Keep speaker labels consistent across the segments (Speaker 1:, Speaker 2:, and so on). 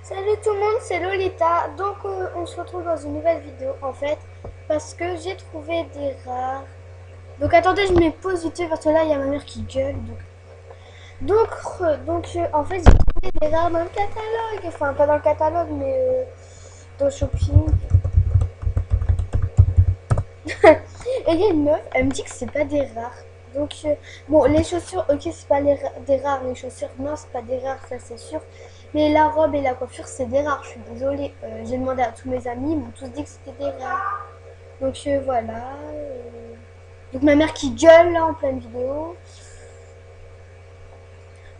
Speaker 1: Salut tout le monde, c'est Lolita. Donc on se retrouve dans une nouvelle vidéo en fait parce que j'ai trouvé des rares. Donc attendez, je me pose vite fait parce que là il y a ma mère qui gueule. En fait j'ai trouvé des rares dans le catalogue. Enfin pas dans le catalogue mais dans le shopping. Et il y a une meuf, elle me dit que c'est pas des rares. Bon, les chaussures, ok, c'est pas des rares. Les chaussures, non, c'est pas des rares, ça c'est sûr. Mais la robe et la coiffure, c'est des rares. Je suis désolée. J'ai demandé à tous mes amis, ils m'ont tous dit que c'était des rares. Voilà. Donc ma mère qui gueule là en pleine vidéo.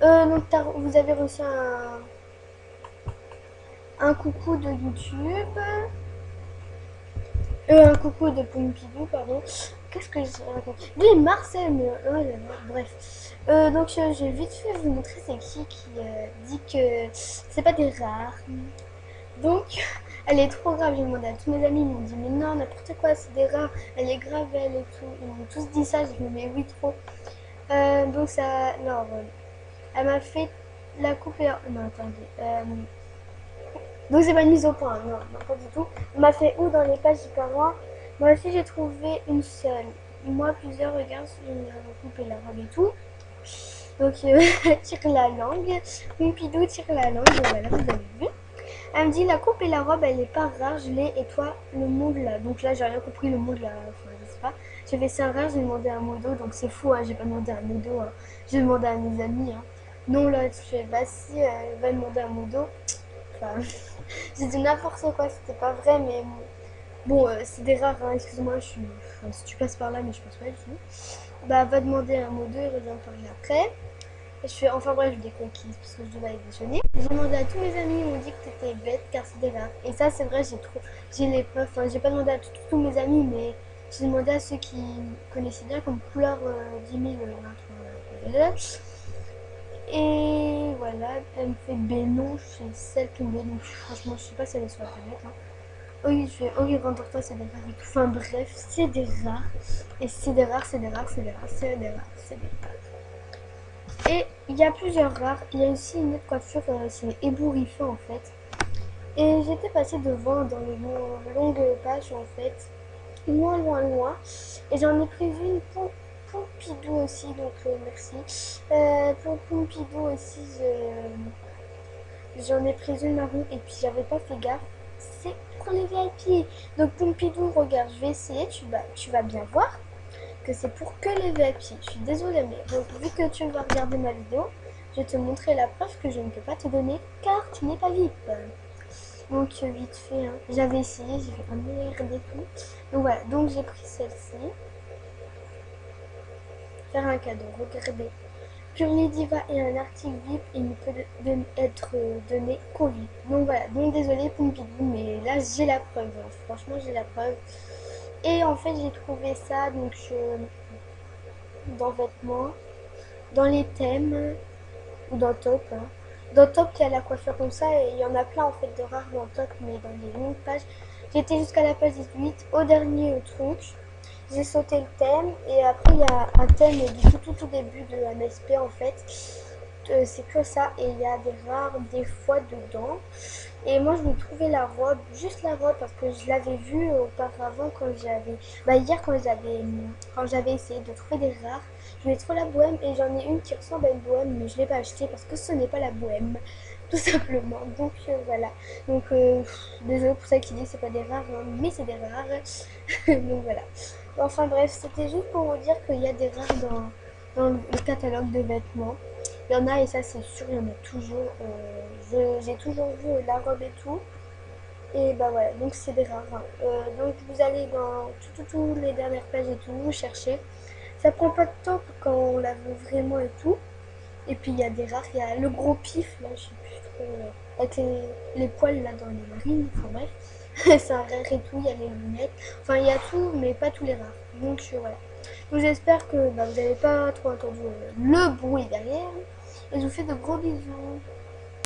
Speaker 1: Vous avez reçu un coucou de YouTube. Un coucou de Pompidou, pardon. Qu'est-ce que je raconte? Lui, Marcel, mais bref. J'ai vite fait vous montrer c'est qui dit que c'est pas des rares. Donc, elle est trop grave. J'ai demandé à tous mes amis, ils m'ont dit, mais non, n'importe quoi, c'est des rares. Elle est grave, elle et tout. Ils m'ont tous dit ça. Je me dis, mais oui, trop. Elle m'a fait la coupe et. Non, attendez. Donc c'est pas une mise au point, non, non, pas du tout. On m'a fait où dans les pages du parent. Moi aussi j'ai trouvé une seule. Moi plusieurs, regarde, j'ai coupé la robe et tout. Tire la langue. Pompidou tire la langue, voilà, vous avez vu. Elle me dit la coupe et la robe elle est pas rare, je l'ai et toi le monde là. Donc là j'ai rien compris, le monde là, enfin je sais pas. J'ai fait c'est un rare, j'ai demandé un modo, donc c'est fou, hein, j'ai pas demandé un modo, hein. J'ai demandé à mes amis. Hein. Non là tu fais bah si, elle va demander un modo. Enfin, j'ai dit n'importe quoi, c'était pas vrai, mais bon, c'est des rares, hein, excuse-moi, enfin, si tu passes par là, mais je pense pas du tout. Bah, va demander un mot 2 et reviens parler après. Et je fais, enfin bref, je l'ai conquise parce que je devais aller déjeuner. J'ai demandé à tous mes amis, ils m'ont dit que t'étais bête car c'est des rares. Et ça, c'est vrai, j'ai les preuves. Enfin, j'ai pas demandé à tous mes amis, mais j'ai demandé à ceux qui connaissaient bien, comme couleur 10 000, 23, et voilà, elle me fait ben non, c'est celle qui me donc franchement, je sais pas si elle est sur internet. Hein. Oui, je fais oui, rendors-toi, c'est des rares et tout. Enfin bref, c'est des rares. Et c'est des rares, c'est des rares, c'est des rares, c'est des rares, c'est des rares. Et il y a plusieurs rares. Il y a aussi une autre coiffure, c'est ébouriffant en fait. Et j'étais passée devant dans les longues pages en fait. Loin, loin, loin. Et j'en ai pris une pour Pompidou aussi, donc merci. Pour Pompidou aussi, j'en ai pris une marron et puis j'avais pas fait gaffe. C'est pour les VIP. Donc Pompidou, regarde, je vais essayer, tu vas bien voir que c'est pour que les VIP. Je suis désolée, mais donc, vu que tu vas regarder ma vidéo, je vais te montrer la preuve que je ne peux pas te donner car tu n'es pas VIP. Donc vite fait, hein. J'avais essayé, j'ai fait un merde et tout. Donc voilà, donc j'ai pris celle-ci. Faire un cadeau, regardez. Purely Diva est un article VIP et il ne peut être donné qu'au VIP. Donc voilà, donc désolé Pompidou, mais là j'ai la preuve. Hein. Franchement, j'ai la preuve. Et en fait, j'ai trouvé ça dans vêtements, dans les thèmes ou dans Top. Hein. Dans Top, il y a la coiffure comme ça et il y en a plein en fait de rares dans Top, mais dans les longues pages. J'étais jusqu'à la page 18, au dernier truc. J'ai sauté le thème et après il y a un thème du tout début de MSP en fait. C'est que ça et il y a des rares des fois dedans. Et moi je voulais trouver la robe, juste la robe parce que je l'avais vue auparavant quand j'avais, bah hier quand j'avais essayé de trouver des rares. Je voulais trop la bohème et j'en ai une qui ressemble à une bohème mais je l'ai pas achetée parce que ce n'est pas la bohème. Tout simplement. Voilà. Désolée pour celle qui dit que c'est pas des rares, hein, mais c'est des rares. Donc voilà. Enfin bref, c'était juste pour vous dire qu'il y a des rares dans le catalogue de vêtements. Il y en a et ça c'est sûr, il y en a toujours. J'ai toujours vu la robe et tout. Et bah voilà, donc c'est des rares. Hein. Donc vous allez dans toutes les dernières pages et tout, vous cherchez. Ça prend pas de temps quand on la veut vraiment et tout. Et puis il y a des rares, il y a le gros pif, là, je sais plus trop, avec les poils là dans les narines, enfin bref. C'est un rare et tout, il y a les lunettes. Enfin, il y a tout, mais pas tous les rares. Voilà. Donc j'espère que bah, vous n'avez pas trop entendu le bruit derrière. Et je vous fais de gros bisous.